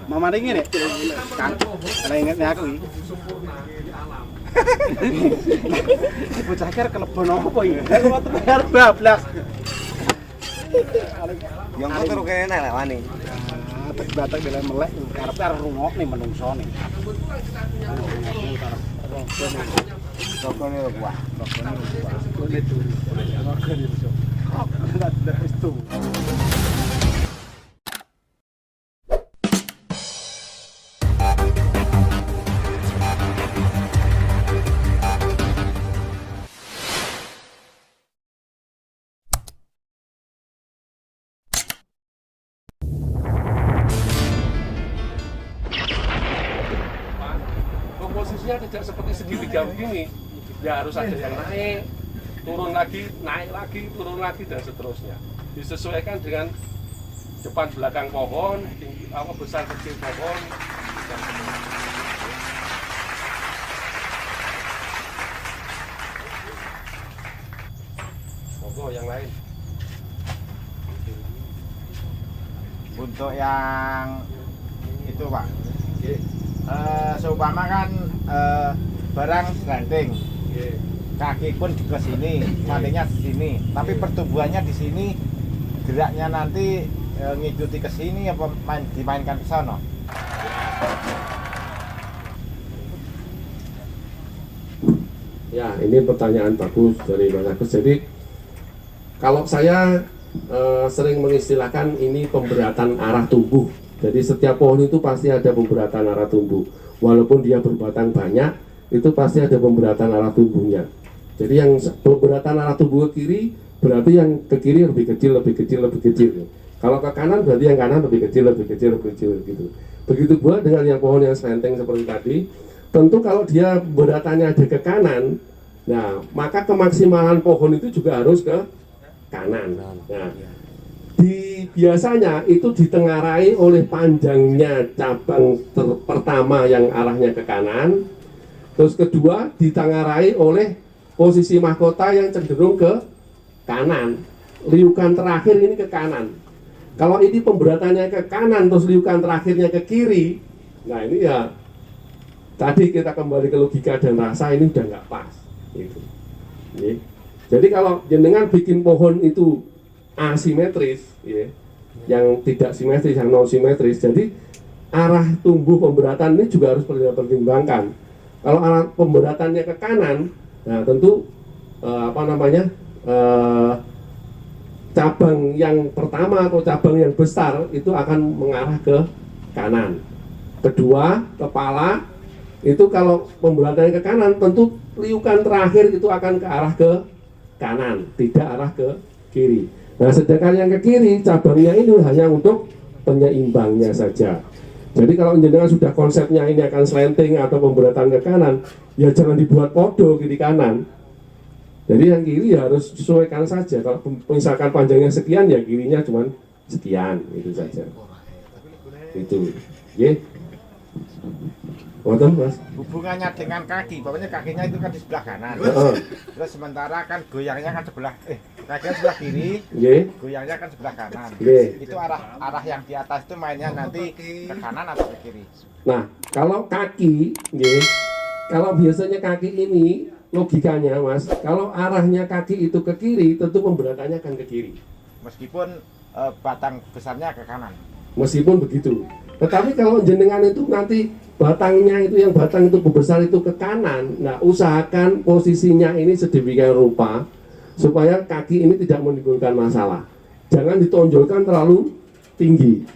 Mama ringin ya? Kan, kalau ingetnya aku ini. Bocah kira kelebon apa ini? Aku mau terbayar bablas. Yang kok terus kene lek wani. Batak bila melek, karepe arep rungok nih menungso nih. Rokone kuah. Rokone itu. Kok enggak itu. Komposisinya tidak seperti segitiga begini, ya harus ada yang naik, turun lagi, naik lagi, turun lagi dan seterusnya. Disesuaikan dengan depan belakang pohon, tinggi, besar kecil pohon dan seterusnya. Monggo yang lain. Untuk yang itu Pak. Seumpama kan barang slanting, kaki pun ke sini, matinya di sini, tapi pertumbuhannya di sini, geraknya nanti ngikuti ke sini apa dimainkan ke sana? Ya, ini pertanyaan bagus dari Mas Agus. Jadi kalau saya sering mengistilahkan ini pemberatan arah tumbuh. Jadi setiap pohon itu pasti ada pemberatan arah tumbuh. Walaupun dia berbatang banyak, itu pasti ada pemberatan arah tumbuhnya. Jadi yang pemberatan arah tumbuh ke kiri, berarti yang ke kiri lebih kecil, lebih kecil, lebih kecil. Kalau ke kanan, berarti yang kanan lebih kecil, lebih kecil, lebih kecil gitu. Begitu pula dengan yang pohon yang slanting seperti tadi. Tentu kalau dia beratannya ada ke kanan, nah maka kemaksimalan pohon itu juga harus ke kanan. Nah, biasanya itu ditengarai oleh panjangnya cabang pertama yang arahnya ke kanan, terus kedua ditengarai oleh posisi mahkota yang cenderung ke kanan, liukan terakhir ini ke kanan. Kalau ini pemberatannya ke kanan terus liukan terakhirnya ke kiri, nah ini ya tadi kita kembali ke logika dan rasa, ini udah nggak pas gitu. Jadi kalau jenengan bikin pohon itu asimetris, ya, yang tidak simetris, yang non simetris, jadi arah tumbuh pemberatan ini juga harus pertimbangkan. Kalau arah pemberatannya ke kanan, nah tentu cabang yang pertama atau cabang yang besar itu akan mengarah ke kanan. Kedua, kepala itu kalau pemberatannya ke kanan, tentu liukan terakhir itu akan ke arah ke kanan, tidak arah ke kiri. Nah, sedangkan yang ke kiri, cabangnya ini hanya untuk penyeimbangnya saja. Jadi kalau jenengan sudah konsepnya ini akan slanting atau pemberatan ke kanan, ya jangan dibuat podo kiri kanan. Jadi yang kiri ya harus disesuaikan saja. Kalau misalkan panjangnya sekian, ya kirinya cuma sekian, itu saja. Itu, ya. Wonten, Mas. Hubungannya dengan kaki, pokoknya kakinya itu kan di sebelah kanan. Terus sementara kan goyangnya kan kakinya sebelah kiri, goyangnya kan sebelah kanan. Itu arah yang di atas itu mainnya nanti ke kanan atau ke kiri. Nah, kalau kaki, kalau biasanya kaki ini logikanya, Mas, kalau arahnya kaki itu ke kiri, tentu pemberatannya akan ke kiri. Meskipun batang besarnya ke kanan. Meskipun begitu. Tetapi kalau jenengan itu nanti batangnya itu, yang batang itu besar itu ke kanan, nah usahakan posisinya ini sedemikian rupa supaya kaki ini tidak menimbulkan masalah. Jangan ditonjolkan terlalu tinggi,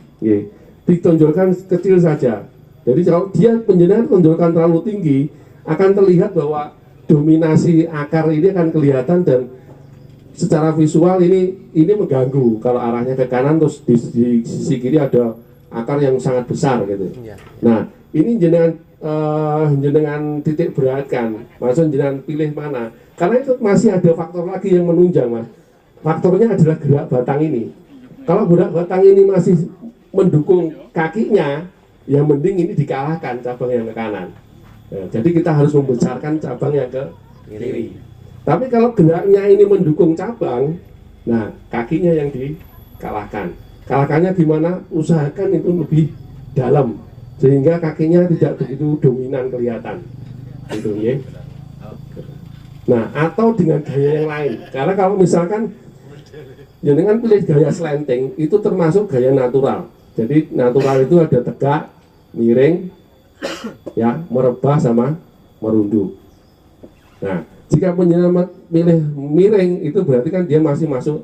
ditonjolkan kecil saja. Jadi kalau dia penjenengan tonjolkan terlalu tinggi, akan terlihat bahwa dominasi akar ini akan kelihatan dan secara visual ini mengganggu. Kalau arahnya ke kanan terus di sisi kiri ada akar yang sangat besar gitu. Nah, ini jenengan titik beratkan, maksud jenengan pilih mana? Karena itu masih ada faktor lagi yang menunjang, Mas. Faktornya adalah gerak batang ini. Kalau gerak batang ini masih mendukung kakinya, ya mending ini dikalahkan cabang yang ke kanan. Nah, jadi kita harus membesarkan cabang yang ke kiri. Tapi kalau geraknya ini mendukung cabang, nah kakinya yang dikalahkan. Kalahkannya gimana? Usahakan itu lebih dalam sehingga kakinya tidak begitu dominan kelihatan gitu ya. Nah atau dengan gaya yang lain, karena kalau misalkan jenengan pilih gaya slanting itu termasuk gaya natural. Jadi natural itu ada tegak, miring, ya, merebah sama merunduk. Nah, jika penjenengan pilih miring itu berarti kan dia masih masuk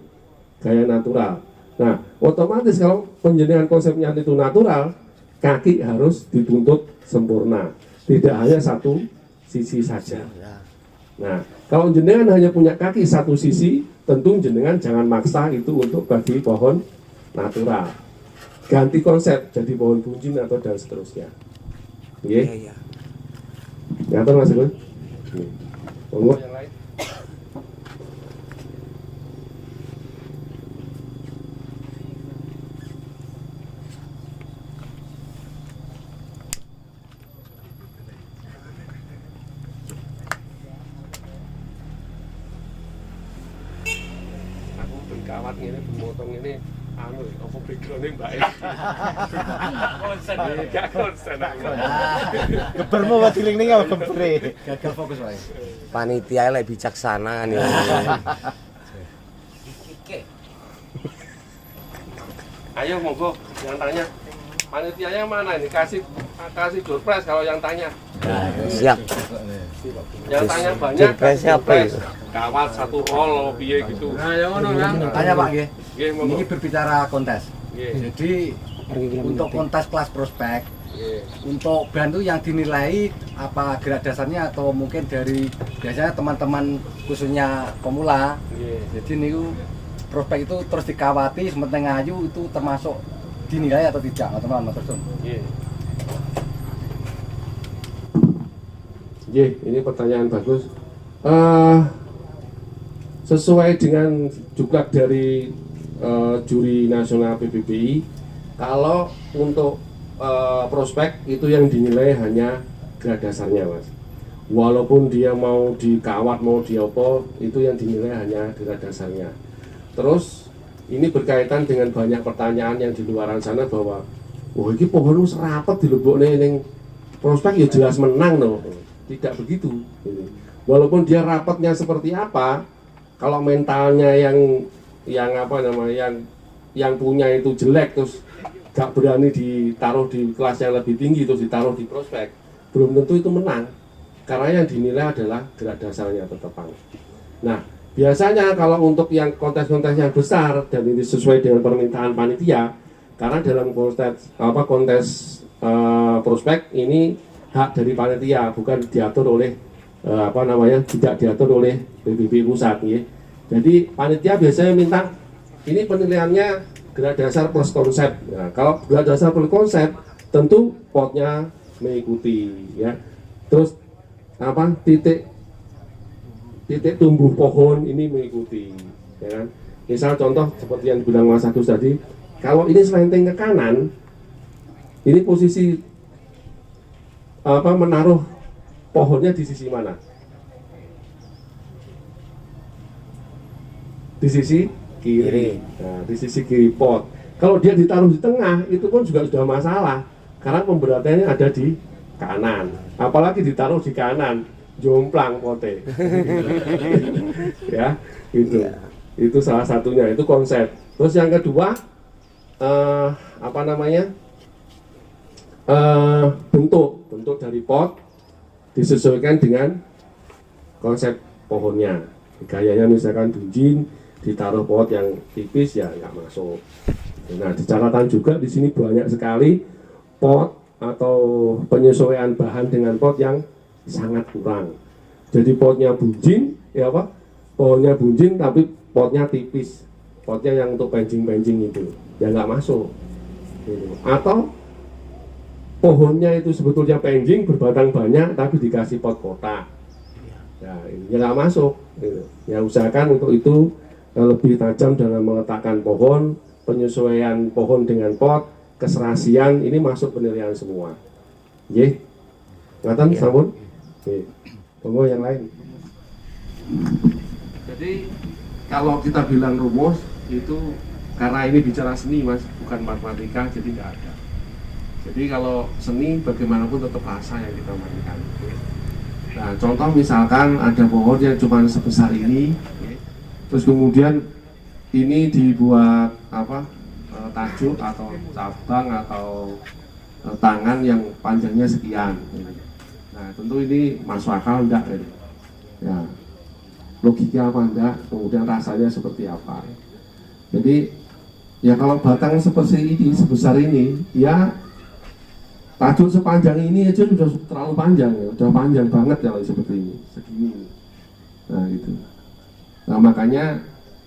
gaya natural. Nah, otomatis kalau penjenengan konsepnya itu natural, kaki harus dituntut sempurna, tidak hanya satu sisi saja. Nah, kalau jenengan hanya punya kaki satu sisi, tentu jenengan jangan maksa itu untuk bagi pohon natural. Ganti konsep jadi pohon buncin atau dan seterusnya. Iya. Ngerti Mas Gun? Monggo yang lain. Aku berkawat ini, bermotong ini, apa background-nya Mbak ya? Gak konsen aku. Gebermu buat diling-ling apa gebere? Gagal fokus wae. Panitia lek bijaksana nih. Ayo monggo yang tanya. Panitianya mana ini? Kasih door prize kalau yang tanya. Siap. Yang tanya banyak. Door prize siapa itu? Kawat satu roll piye gitu. Nah, yang ngono Kang. Tanya Pak nggih. Nggih, monggo. Ini berbicara kontes. Nggih. Jadi untuk kontes kelas prospek, Nggih. untuk band itu yang dinilai apa gradasannya atau mungkin dari biasanya teman-teman khususnya pemula. Nggih. Jadi niku prospek itu terus dikawati sementing ayu itu termasuk dinilai atau tidak, teman-teman Matur. Nggih. Nggih, ini pertanyaan bagus. Sesuai dengan juklak dari juri nasional PBBI, kalau untuk prospek itu yang dinilai hanya gradasarnya, Mas. Walaupun dia mau dikawat mau diopo, itu yang dinilai hanya gradasarnya. Terus ini berkaitan dengan banyak pertanyaan yang di luaran sana bahwa wah ini pohon serapet dilebokne ning prospek ya jelas menang no. Tidak begitu. Walaupun dia rapatnya seperti apa, kalau mentalnya yang apa namanya yang punya itu jelek terus gak berani ditaruh di kelas yang lebih tinggi terus ditaruh di prospek, belum tentu itu menang. Karena yang dinilai adalah gradasannya tetap. Nah, biasanya kalau untuk yang kontes-kontes yang besar dan ini sesuai dengan permintaan panitia, karena dalam kontes prospek ini hak dari panitia, bukan diatur oleh tidak diatur oleh PBB pusat ya. Jadi panitia biasanya minta ini penilaiannya grad dasar plus konsep. Nah, kalau grad dasar plus konsep tentu potnya mengikuti ya. Terus titik tumbuh pohon ini mengikuti ya kan. Misal contoh seperti yang dibilang Mas Agus tadi, kalau ini slanting ke kanan, ini posisi menaruh pohonnya di sisi mana? Di sisi kiri. Nah, di sisi kiri pot. Kalau dia ditaruh di tengah, itu pun juga sudah masalah. Karena pemberatannya ada di kanan. Apalagi ditaruh di kanan, jomplang pote. Ya, itu. Itu salah satunya, itu konsep. Terus yang kedua, bentuk dari pot disesuaikan dengan konsep pohonnya. Gayanya misalkan bunjin, ditaruh pot yang tipis ya nggak masuk. Nah, di catatan juga di sini banyak sekali pot atau penyesuaian bahan dengan pot yang sangat kurang. Jadi potnya bunjin, ya apa? Pohonnya bunjin tapi potnya tipis. Potnya yang untuk pancing-pancing itu, ya nggak masuk. Gitu. Atau pohonnya itu sebetulnya pancing berbatang banyak tapi dikasih pot kotak. Ya, ini nggak masuk. Gitu. Ya usahakan untuk itu lebih tajam dalam meletakkan pohon, penyesuaian pohon dengan pot, keserasian ini masuk penilaian semua. Nggih. Ngaten sampun? Nggih. Tunggu yang lain. Jadi kalau kita bilang rumus itu karena ini bicara seni Mas, bukan matematika, jadi nggak ada. Jadi kalau seni bagaimanapun tetap rasa yang kita mainkan. Nah, contoh misalkan ada pohon yang cuma sebesar ini, terus kemudian ini dibuat tajuk atau cabang atau tangan yang panjangnya sekian. Nah, tentu ini masuk akal enggak? Ya, logika apa enggak? Kemudian rasanya seperti apa? Jadi ya kalau batang seperti ini, sebesar ini, ya tajuk sepanjang ini aja sudah terlalu panjang ya, udah panjang banget kalau seperti ini, segini. Nah gitu. Nah makanya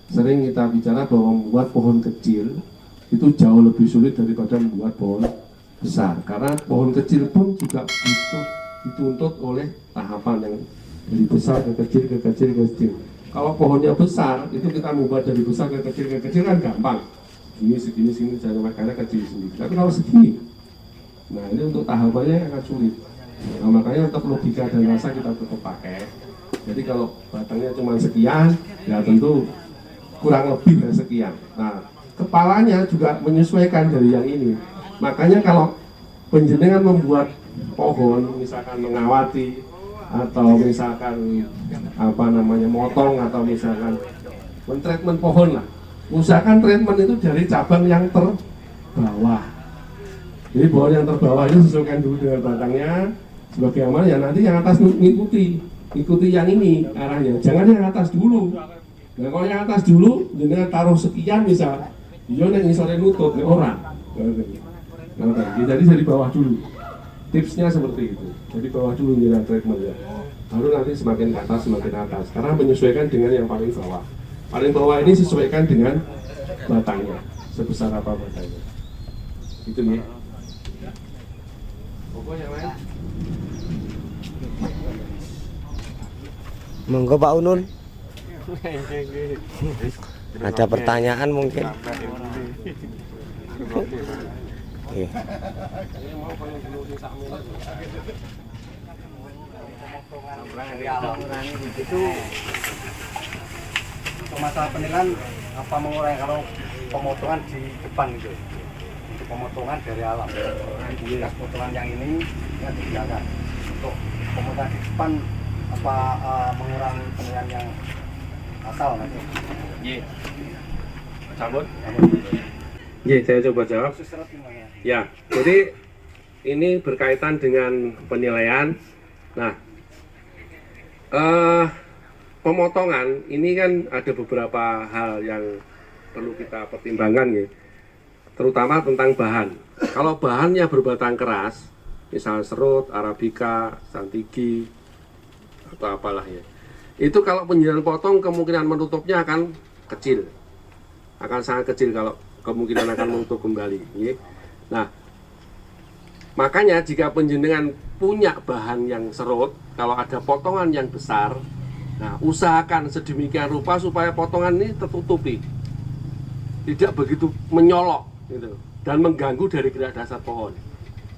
sering kita bicara bahwa membuat pohon kecil itu jauh lebih sulit daripada membuat pohon besar, karena pohon kecil pun juga dituntut oleh tahapan yang dari besar ke kecil, ke kecil, ke kecil. Kalau pohonnya besar, itu kita membuat dari besar ke kecil kan gampang. Segini, jadi makanya kecil sendiri. Tapi kalau segini, nah ini untuk tahapannya agak sulit. Nah, makanya untuk logika dan rasa kita tetap pakai. Jadi kalau batangnya cuma sekian, ya tentu kurang lebih dari sekian. Nah, kepalanya juga menyesuaikan dari yang ini. Makanya kalau penjenengan membuat pohon, misalkan mengawati atau misalkan motong atau misalkan mentreatment pohon lah, usahakan treatment itu dari cabang yang terbawah. Jadi pohon yang terbawah itu sesuaikan dulu dengan batangnya, sebagai amal ya nanti yang atas ikuti yang ini arahnya, jangan yang atas dulu. Nah kalau yang atas dulu, jangan taruh sekian misal, dia yang sore nutut nih orang. Jadi dari bawah dulu. Tipsnya seperti itu. Jadi bawah dulu nilai treatmentnya. Baru nanti semakin ke atas, karena menyesuaikan dengan yang paling bawah. Paling bawah ini sesuaikan dengan batangnya, sebesar apa batangnya. Itu nih. Yang lain? Monggo Pak Unun. Ada pertanyaan mungkin? Oke. Itu masalah penilaian apa mengurangi kalau pemotongan di depan gitu. Pemotongan dari alam, bekas potongan yang ini yang di belakang. Untuk pemotongan di depan apa mengurangi penilaian yang asal nanti? Iya. Cabut. Iya, saya coba jawab. Ya, jadi ini berkaitan dengan penilaian. Nah, pemotongan ini kan ada beberapa hal yang perlu kita pertimbangkan ya. Terutama tentang bahan. Kalau bahannya berbatang keras, misal serut, arabica, santigi, atau apalah ya, itu kalau penjelasan potong kemungkinan menutupnya akan kecil, akan sangat kecil kalau kemungkinan akan menutup kembali ya. Nah, makanya jika penjenengan punya bahan yang serut, kalau ada potongan yang besar, nah usahakan sedemikian rupa supaya potongan ini tertutupi, tidak begitu menyolok gitu, dan mengganggu dari gerak dasar pohon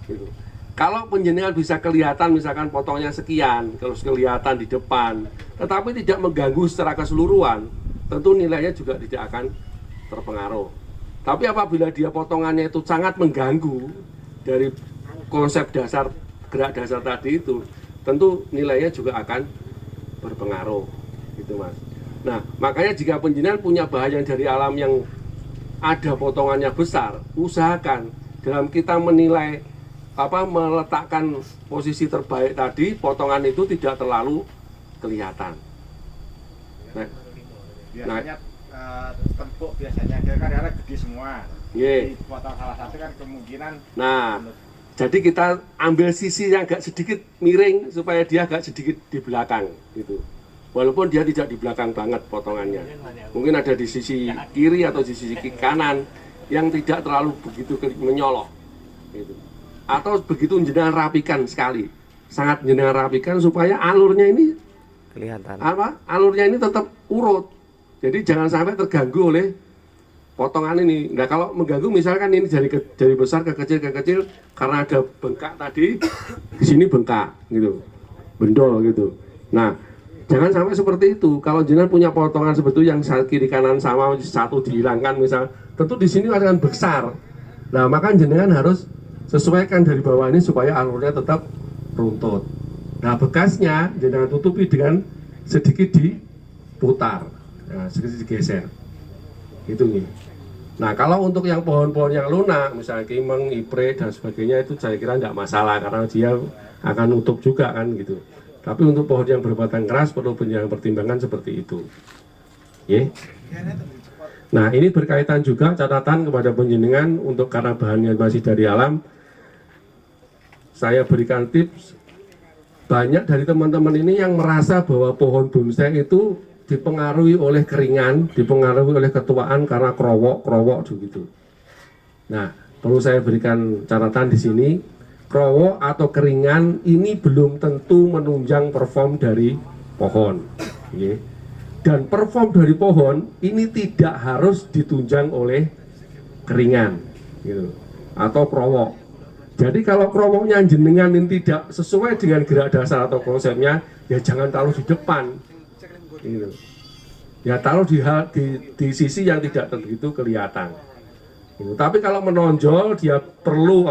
gitu. Kalau penjenengan bisa kelihatan misalkan potongnya sekian, kalau kelihatan di depan, tetapi tidak mengganggu secara keseluruhan, tentu nilainya juga tidak akan terpengaruh. Tapi apabila dia potongannya itu sangat mengganggu dari konsep dasar, gerak dasar tadi itu, tentu nilainya juga akan berpengaruh gitu Mas. Nah makanya jika penjenengan punya bahan yang dari alam yang ada potongannya besar, usahakan dalam kita menilai meletakkan posisi terbaik tadi, potongan itu tidak terlalu kelihatan. Biasanya tempuk biasanya karena gede semua. Di potong salah satu kan kemungkinan. Nah, jadi kita ambil sisi yang agak sedikit miring supaya dia agak sedikit di belakang gitu. Walaupun dia tidak di belakang banget potongannya, mungkin ada di sisi kiri atau di sisi kanan yang tidak terlalu begitu menyolok gitu. Atau begitu jenengan rapikan sekali, sangat jenengan rapikan supaya alurnya ini Kelihatan. alurnya ini tetap urut, jadi jangan sampai terganggu oleh potongan ini. Nah kalau mengganggu misalkan ini dari besar ke kecil karena ada bengkak tadi, di sini bengkak gitu, bendol gitu. Nah jangan sampai seperti itu. Kalau jenengan punya potongan seperti itu yang kiri kanan sama, satu dihilangkan misal, tentu di sini akan besar. Nah maka jenengan harus sesuaikan dari bawah ini supaya alurnya tetap runtut. Nah, bekasnya jangan tutupi dengan sedikit diputar, nah, sedikit digeser, gitu nih. Nah, kalau untuk yang pohon-pohon yang lunak, misalnya kimeng, ipre dan sebagainya, itu saya kira tidak masalah karena dia akan nutup juga kan gitu. Tapi untuk pohon yang berbatang keras perlu pertimbangan seperti itu. Nah, ini berkaitan juga catatan kepada penjenengan untuk karena bahannya masih dari alam. Saya berikan tips, banyak dari teman-teman ini yang merasa bahwa pohon bonsai itu dipengaruhi oleh keringan, dipengaruhi oleh ketuaan karena krowok begitu. Nah, perlu saya berikan catatan di sini, krowok atau keringan ini belum tentu menunjang perform dari pohon. Dan perform dari pohon ini tidak harus ditunjang oleh keringan, gitu, atau krowok. Jadi kalau krowoknya jenengan ini tidak sesuai dengan gerak dasar atau konsepnya, ya jangan taruh di depan, gitu. Ya taruh di sisi yang tidak begitu kelihatan. Gitu. Tapi kalau menonjol, dia perlu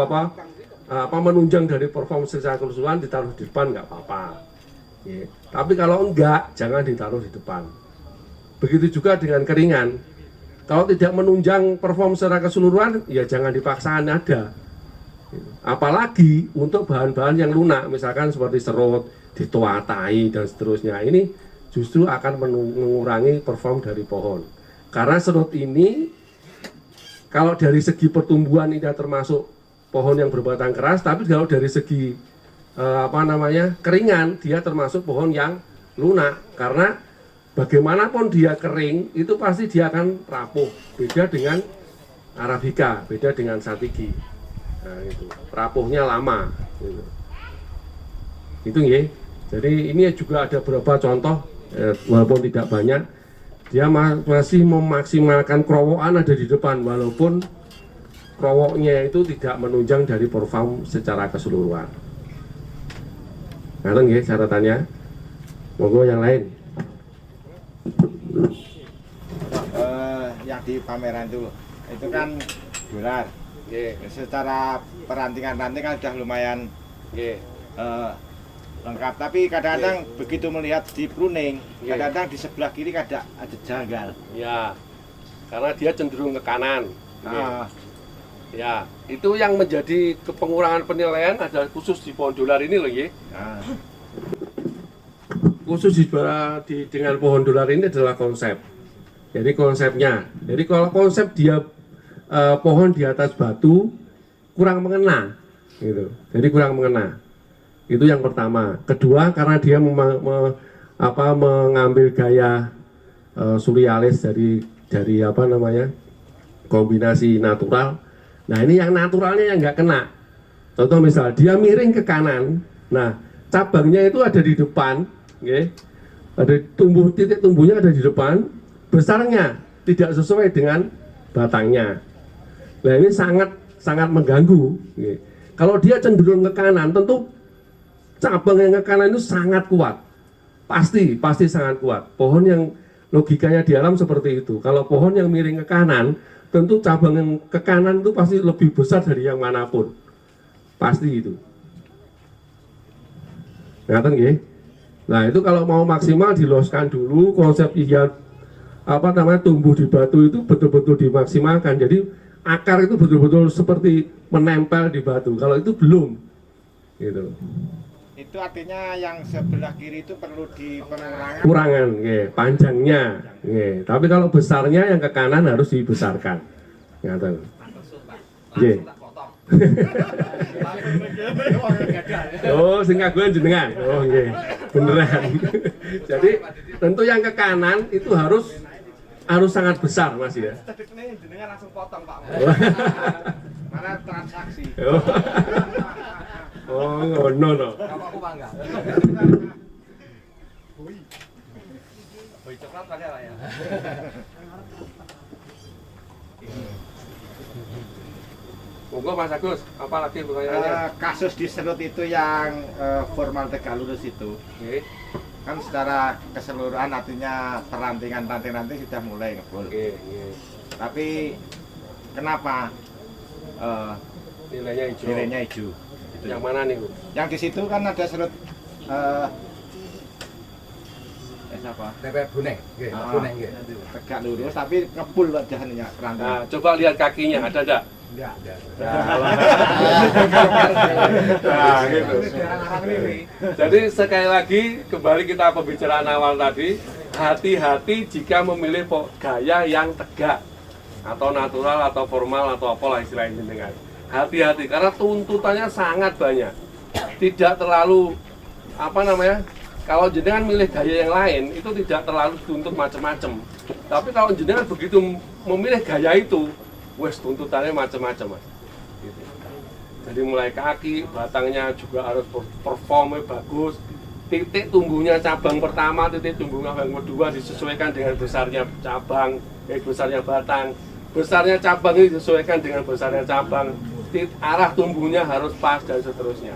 menunjang dari perform secara keseluruhan, ditaruh di depan nggak apa-apa. Ya. Tapi kalau enggak, jangan ditaruh di depan. Begitu juga dengan keringan. Kalau tidak menunjang perform secara keseluruhan, ya jangan dipaksakan ada. Apalagi untuk bahan-bahan yang lunak, misalkan seperti serut, dituatai dan seterusnya, ini justru akan mengurangi perform dari pohon. Karena serut ini, kalau dari segi pertumbuhan tidak termasuk pohon yang berbatang keras, tapi kalau dari segi keringan, dia termasuk pohon yang lunak. Karena bagaimanapun dia kering, itu pasti dia akan rapuh. Beda dengan Arabica, beda dengan Satigi. Nah, itu rapuhnya lama gitu. Itu ya. Jadi ini juga ada beberapa contoh, walaupun tidak banyak, dia masih memaksimalkan krowokan ada di depan walaupun krowoknya itu tidak menunjang dari perform secara keseluruhan. Ngerti nggih catatannya? Monggo yang lain. Yang di pameran itu kan dolar. Secara perantingan-rantingan sudah lumayan lengkap, tapi kadang-kadang begitu melihat di pruning, kadang-kadang di sebelah kiri ada janggal. Ya, karena dia cenderung ke kanan. Ya, itu yang menjadi pengurangan penilaian adalah khusus di pohon dolar ini loh ya. Khusus dengan pohon dolar ini adalah konsep. Jadi konsepnya, jadi kalau konsep dia pohon di atas batu kurang mengena, gitu. Jadi kurang mengena. Itu yang pertama. Kedua, karena dia mengambil gaya surrealis dari kombinasi natural. Nah, ini yang naturalnya yang nggak kena. Contoh misal dia miring ke kanan, nah cabangnya itu ada di depan, ada titik tumbuhnya ada di depan, besarnya tidak sesuai dengan batangnya. Nah, ini sangat mengganggu. Kalau dia cenderung ke kanan, tentu cabang yang ke kanan itu sangat kuat. Pasti sangat kuat. Pohon yang logikanya di alam seperti itu. Kalau pohon yang miring ke kanan, tentu cabang yang ke kanan itu pasti lebih besar dari yang manapun. Pasti itu. Ngerti nggih? Nah, itu kalau mau maksimal diloskan dulu konsep iya tumbuh di batu itu betul-betul dimaksimalkan. Jadi akar itu betul-betul seperti menempel di batu. Kalau itu belum, gitu. Itu artinya yang sebelah kiri itu perlu kurangan, panjangnya. Tapi kalau besarnya yang ke kanan harus dibesarkan. Ngaten. Nggih. Oh, sing kagungan jenengan. Oh, nggih. Beneran. Jadi tentu yang ke kanan itu harus sangat besar Mas ya. Jenengan langsung potong Pak. Mana transaksi. Oh, ngono no. Aku bangga. Coklat kali ya. Monggo Mas Agus, apa lagi pertanyaannya? Kasus di serut itu yang formal tegak lurus itu. Kan secara keseluruhan artinya ranting sudah mulai ngebul. Tapi kenapa Nilainya hijau. Nilainya hijau. Yang mana nih, Bu? Yang di situ kan ada serut apa? Tempe kuning, nggih, kuning nggih. Tegak lurus tapi ngepul wajahnya rantai. Nah, coba lihat kakinya, ada enggak? Enggak. Nah, gitu. Jadi sekali lagi kembali kita pembicaraan awal tadi, hati-hati jika memilih gaya yang tegak atau natural atau formal atau apalah istilahnya dengan. Hati-hati karena tuntutannya sangat banyak. Tidak terlalu kalau jenengan milih gaya yang lain itu tidak terlalu tuntut macam-macam. Tapi kalau jenengan begitu memilih gaya itu, wes tuntutannya macam-macam, Mas. Gitu. Jadi mulai kaki, batangnya juga harus performnya bagus. Titik tumbuhnya cabang pertama, titik tumbuh cabang kedua disesuaikan dengan besarnya cabang, besarnya batang. Besarnya cabang ini disesuaikan dengan besarnya cabang. Arah tumbuhnya harus pas dan seterusnya.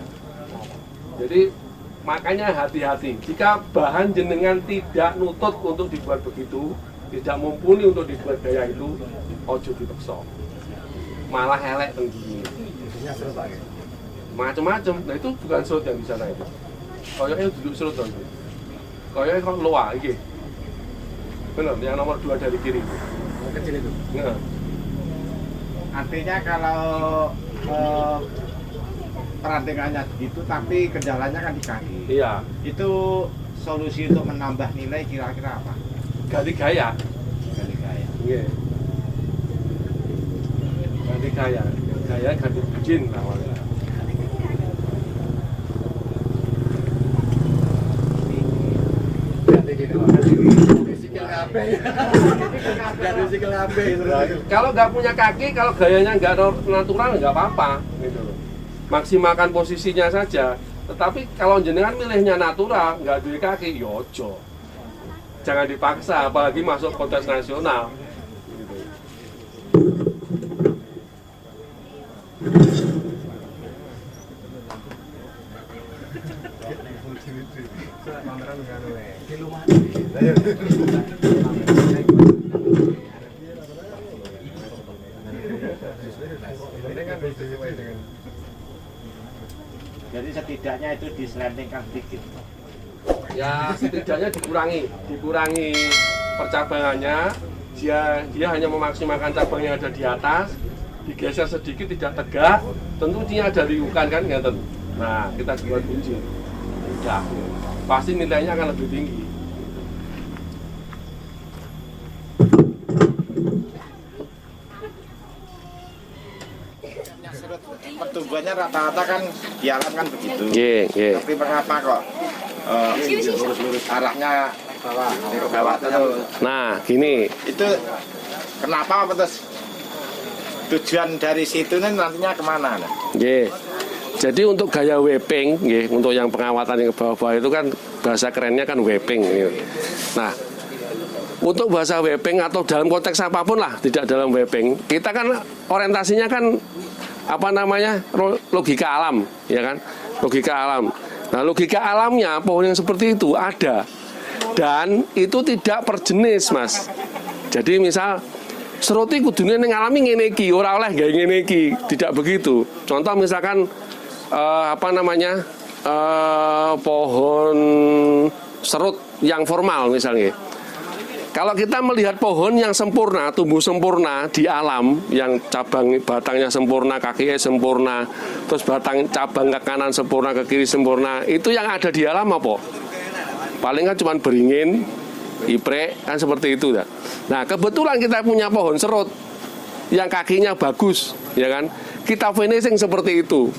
Jadi makanya hati-hati. Jika bahan jenengan tidak nutut untuk dibuat begitu, tidak mumpuni untuk dibuat gaya itu, ojo dipaksa. Malah elek tenggini. Macam-macam. Nah itu bukan serut yang di sana itu. Kayaknya duduk serut dong. Kayaknya kok loa iki. Benar, yang nomor 2 dari kiri. Yang kecil itu. Nah. Artinya kalau perantingannya begitu tapi kendalanya kan di kaki. Iya. Itu solusi untuk menambah nilai kira-kira apa? Ganti gaya. Ganti gaya. Iya. Ganti gaya. Gaya ganti bujin awalnya. Kalau nggak punya kaki, kalau gayanya nggak natural nggak apa-apa, gitu loh. Maksimalkan posisinya saja. Tetapi kalau jenengan milihnya natural, nggak duwe kaki, yojo. Jangan dipaksa, apalagi masuk kontes nasional. Gitu. Jadi setidaknya itu diselentingkan sedikit. Ya setidaknya dikurangi percabangannya. Dia hanya memaksimalkan cabang yang ada di atas, digeser sedikit tidak tegak, tentu dia ada liukan kan nggak. Nah kita buat kunci, udah pasti nilainya akan lebih tinggi. Pertumbuhannya rata-rata kan di alam kan begitu. Tapi mengapa kok lurus-lurus arahnya ke bawah terus? Nah, gini. Itu kenapa terus tujuan dari situ nantinya kemana? Jadi untuk gaya wrapping, untuk yang pengawatan yang ke bawah-bawah itu kan bahasa kerennya kan wrapping. Nah, untuk bahasa wrapping atau dalam konteks apapun lah, tidak dalam wrapping, kita kan orientasinya kan logika alam, ya kan? Logika alam. Nah, logika alamnya pohon yang seperti itu ada. Dan itu tidak per jenis, Mas. Jadi misal serut iki kudune ning alami ngene iki, ora oleh gawe ngene iki, tidak begitu. Contoh misalkan pohon serut yang formal misalnya. Kalau kita melihat pohon yang sempurna, tumbuh sempurna di alam, yang cabang batangnya sempurna, kakinya sempurna, terus cabang ke kanan sempurna, ke kiri sempurna, itu yang ada di alam apa? Paling kan cuma beringin, iprek, kan seperti itu. Nah, kebetulan kita punya pohon serut yang kakinya bagus, ya kan? Kita finishing seperti itu.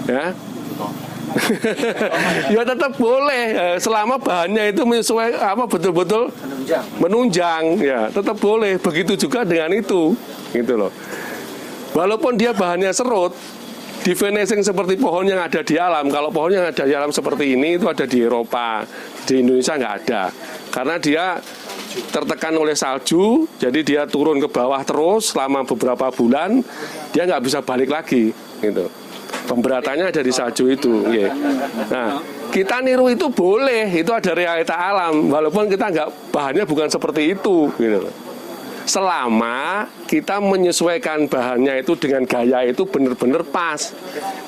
Ya. Ya tetap boleh selama bahannya itu sesuai betul-betul menunjang ya tetap boleh. Begitu juga dengan itu gitu loh. Walaupun dia bahannya serut, di finishing seperti pohon yang ada di alam. Kalau pohon yang ada di alam seperti ini itu ada di Eropa, di Indonesia nggak ada karena dia tertekan oleh salju, jadi dia turun ke bawah terus selama beberapa bulan, dia nggak bisa balik lagi gitu. Pemberatannya ada di salju itu, ya. Nah, kita niru itu boleh, itu ada realita alam, walaupun kita bahannya bukan seperti itu, gitu. selama kita menyesuaikan bahannya itu dengan gaya itu bener-bener pas.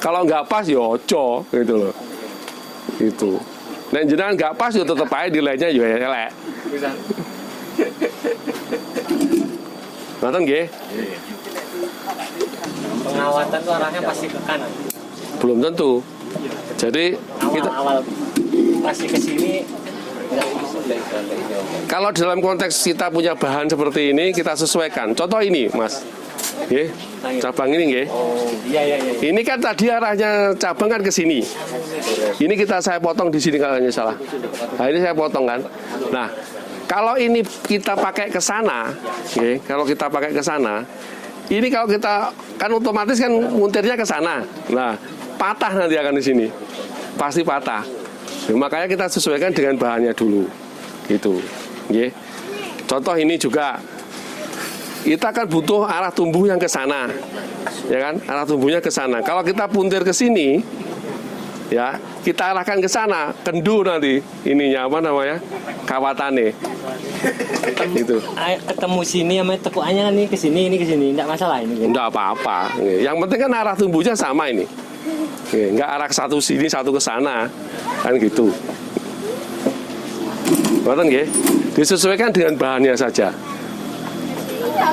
Kalau nggak pas ya ojo gitu loh. Gitu. Dan jenengan nggak pas ya tetep aja nilainya ya elek. Nonton nggih? Pengawatan tuh arahnya pasti ke kanan. Belum tentu. Jadi kita Awal pasti ke sini. kalau dalam konteks kita punya bahan seperti ini kita sesuaikan. Contoh ini, Mas. Nggih. Cabang ini nggih. Oh, iya. Ini kan tadi arahnya cabang kan ke sini. Ini saya potong di sini kalau nggak salah. Nah, ini saya potong kan. Nah, kalau ini kita pakai ke sana, nggih, kalau kita pakai ke sana, ini kalau kita kan otomatis kan muntirnya ke sana. Nah, patah nanti akan di sini. Pasti patah. Ya, makanya kita sesuaikan dengan bahannya dulu. Gitu. Nggih. Contoh ini juga kita kan butuh arah tumbuh yang ke sana. Ya kan? Arah tumbuhnya ke sana. Kalau kita puntir ke sini, ya, kita arahkan ke sana, kendu nanti ininya apa namanya? Kawatane. Gitu. Ketemu sini sama tekukannya nih ke sini, ini ke sini, enggak masalah ini. Enggak apa-apa. Yang penting kan arah tumbuhnya sama ini. Enggak arah satu sini, satu ke sana. Kan gitu. Ngoten nggih? Disesuaikan dengan bahannya saja.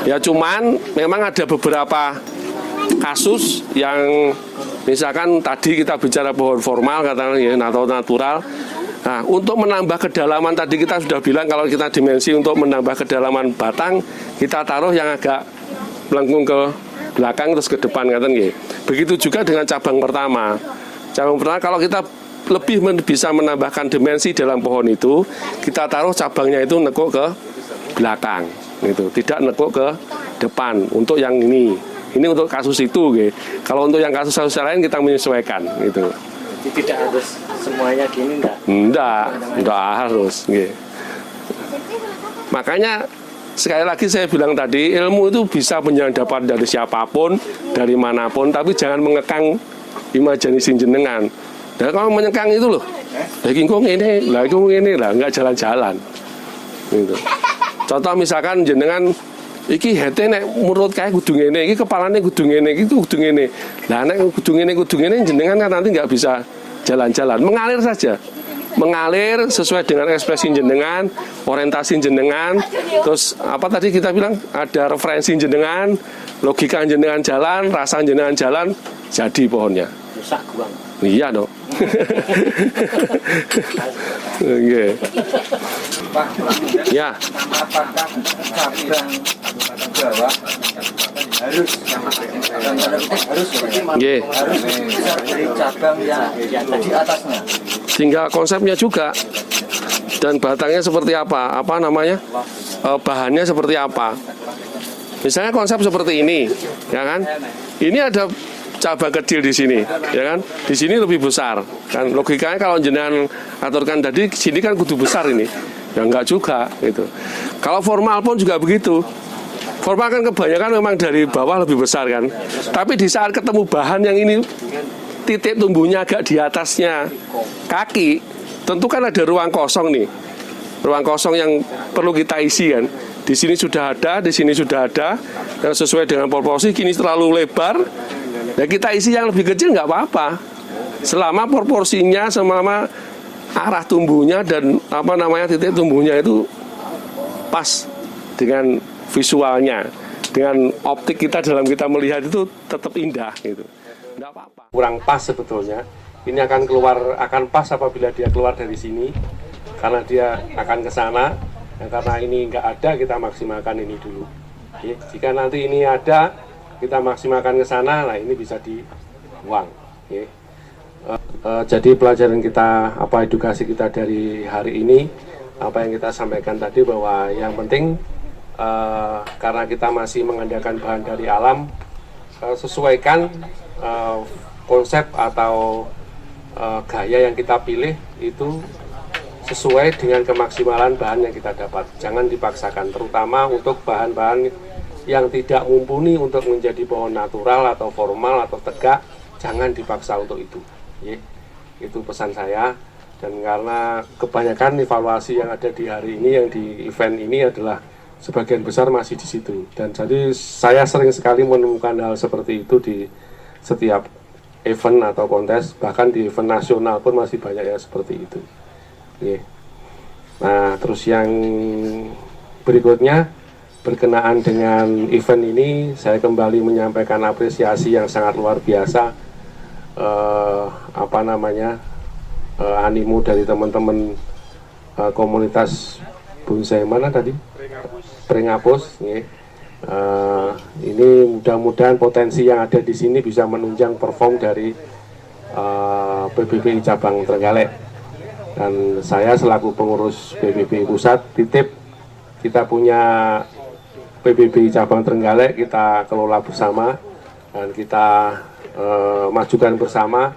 Ya cuman memang ada beberapa kasus yang misalkan tadi kita bicara pohon formal katakanlah ya, atau natural. Nah, untuk menambah kedalaman tadi kita sudah bilang kalau kita dimensi untuk menambah kedalaman batang, kita taruh yang agak melengkung ke belakang terus ke depan ngaten nggih. Begitu juga dengan cabang pertama. Cabang pertama kalau kita lebih bisa menambahkan dimensi dalam pohon itu, kita taruh cabangnya itu nekuk ke belakang gitu, tidak nekuk ke depan untuk yang ini. Ini untuk kasus itu nggih. Kalau untuk yang kasus-kasus lain kita menyesuaikan gitu. Jadi tidak harus semuanya gini enggak? Enggak harus nggih. Makanya sekali lagi saya bilang tadi, ilmu itu bisa dapat dari siapapun, dari manapun, tapi jangan mengekang imajinasi jenengan. Dan kalau menyekang itu loh, lagi kok ini, nggak jalan-jalan. Gitu. Contoh misalkan jenengan, iki hete nek menurut kayak kudu ngene, iki kepalane kudu ngene, itu kudu ngene. Lah nek kudu ngene jenengan kan nanti nggak bisa jalan-jalan, mengalir saja. Mengalir sesuai dengan ekspresi jenengan, orientasi jenengan, terus apa tadi kita bilang ada referensi jenengan, logika jenengan jalan, rasa jenengan jalan, jadi pohonnya. Rusak guang. Iya dong. Oke. Ya. Apakah cabang Jawa harus dari cabang yang di atasnya? Tinggal konsepnya juga dan batangnya seperti apa namanya, bahannya seperti apa. Misalnya konsep seperti ini, ya kan? Ini ada cabang kecil di sini, ya kan? Di sini lebih besar, kan? Logikanya kalau jenengan aturkan tadi, sini kan kudu besar ini, ya enggak juga, gitu. Kalau formal pun juga begitu. Formal kan kebanyakan memang dari bawah lebih besar kan. Tapi di saat ketemu bahan yang ini titik tumbuhnya agak di atasnya kaki, tentu kan ada ruang kosong nih, ruang kosong yang perlu kita isi kan. Di sini sudah ada, di sini sudah ada, dan sesuai dengan proporsi. Kini terlalu lebar, ya kita isi yang lebih kecil nggak apa-apa, selama proporsinya, selama arah tumbuhnya dan titik tumbuhnya itu pas dengan visualnya, dengan optik kita dalam kita melihat itu tetap indah gitu. Nggak apa-apa. Kurang pas sebetulnya. Ini akan pas apabila dia keluar dari sini, karena dia akan ke sana. Dan karena ini nggak ada, kita maksimalkan ini dulu. Oke. Jika nanti ini ada, kita maksimalkan ke sana. Nah ini bisa dibuang. Oke. Jadi pelajaran kita, edukasi kita dari hari ini, apa yang kita sampaikan tadi bahwa yang penting karena kita masih mengandalkan bahan dari alam, sesuaikan konsep atau gaya yang kita pilih itu sesuai dengan kemaksimalan bahan yang kita dapat. Jangan dipaksakan, terutama untuk bahan-bahan yang tidak mumpuni untuk menjadi pohon natural atau formal atau tegak, jangan dipaksa untuk itu. Itu pesan saya. Dan karena kebanyakan evaluasi yang ada di hari ini, yang di event ini adalah sebagian besar masih di situ. Dan jadi saya sering sekali menemukan hal seperti itu di setiap event atau kontes, bahkan di event nasional pun masih banyak yang seperti itu. Nah, terus yang berikutnya berkenaan dengan event ini, saya kembali menyampaikan apresiasi yang sangat luar biasa, animo dari teman-teman komunitas bonsai mana tadi? Pringapus. Ini mudah-mudahan potensi yang ada di sini bisa menunjang perform dari PBBI cabang Trenggalek. Dan saya selaku pengurus PBBI pusat titip, kita punya PBBI cabang Trenggalek, kita kelola bersama dan kita majukan bersama.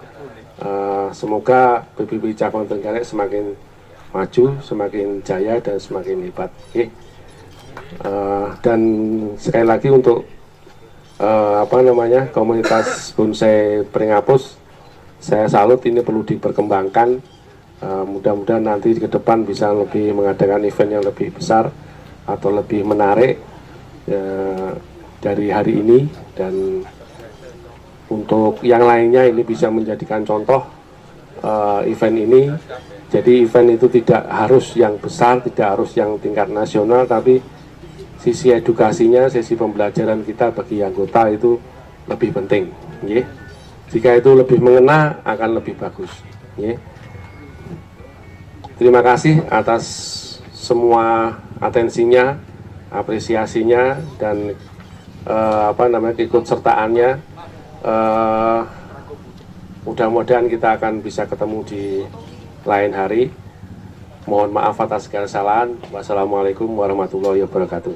Semoga PBBI cabang Trenggalek semakin maju, semakin jaya dan semakin hebat. Dan sekali lagi untuk komunitas bonsai Pringapus, saya salut, ini perlu diperkembangkan. Mudah-mudahan nanti ke depan bisa lebih mengadakan event yang lebih besar atau lebih menarik dari hari ini, dan untuk yang lainnya ini bisa menjadikan contoh event ini. Jadi event itu tidak harus yang besar, tidak harus yang tingkat nasional, tapi sisi edukasinya, sisi pembelajaran kita bagi anggota itu lebih penting. Jika itu lebih mengena, akan lebih bagus. Terima kasih atas semua atensinya, apresiasinya, dan keikutsertaannya. Mudah-mudahan kita akan bisa ketemu di lain hari. Mohon maaf atas segala kesalahan. Wassalamualaikum warahmatullahi wabarakatuh.